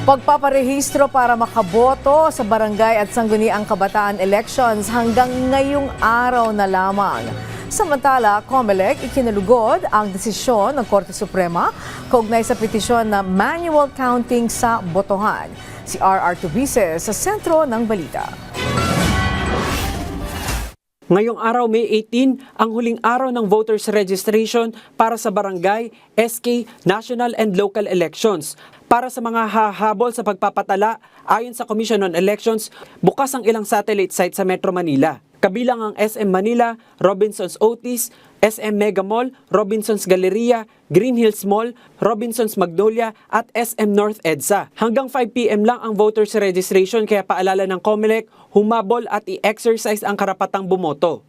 Pagpaparehistro para makaboto sa barangay at sangguniang kabataan elections hanggang ngayong araw na lamang. Samantala, COMELEC ikinalugod ang desisyon ng Korte Suprema kaugnay sa petisyon na manual counting sa botohan. Si R.R. Tubises sa sentro ng balita. Ngayong araw, May 18, ang huling araw ng voters registration para sa barangay, SK, national and local elections. Para sa mga hahabol sa pagpapatala, ayon sa Commission on Elections, bukas ang ilang satellite sites sa Metro Manila. Kabilang ang SM Manila, Robinsons Otis, SM Mega Mall, Robinsons Galleria, Green Hills Mall, Robinsons Magnolia at SM North EDSA. Hanggang 5 p.m. lang ang voters registration kaya paalala ng COMELEC, humabol at i-exercise ang karapatang bumoto.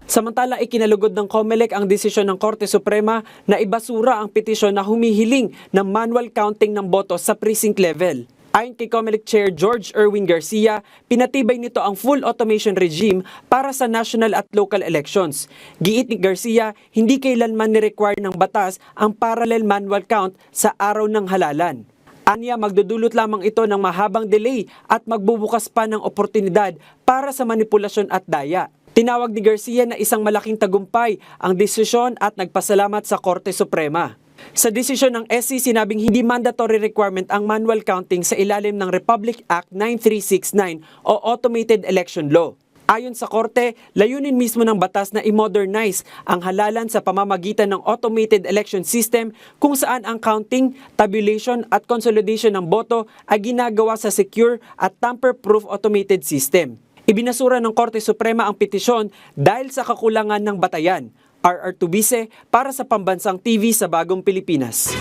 Samantala, ikinalugod ng COMELEC ang desisyon ng Korte Suprema na ibasura ang petisyon na humihiling ng manual counting ng boto sa precinct level. Ayon kay COMELEC Chair George Erwin Garcia, pinatibay nito ang full automation regime para sa national at local elections. Giit ni Garcia, hindi kailanman ni-require ng batas ang parallel manual count sa araw ng halalan. Anya, magdudulot lamang ito ng mahabang delay at magbubukas pa ng oportunidad para sa manipulasyon at daya. Tinawag ni Garcia na isang malaking tagumpay ang desisyon at nagpasalamat sa Korte Suprema. Sa desisyon ng SC, sinabing hindi mandatory requirement ang manual counting sa ilalim ng Republic Act 9369 o Automated Election Law. Ayon sa Korte, layunin mismo ng batas na i-modernize ang halalan sa pamamagitan ng automated election system kung saan ang counting, tabulation at consolidation ng boto ay ginagawa sa secure at tamper-proof automated system. Ibinasura ng Korte Suprema ang petisyon dahil sa kakulangan ng batayan. R.R. Tubise para sa Pambansang TV sa Bagong Pilipinas.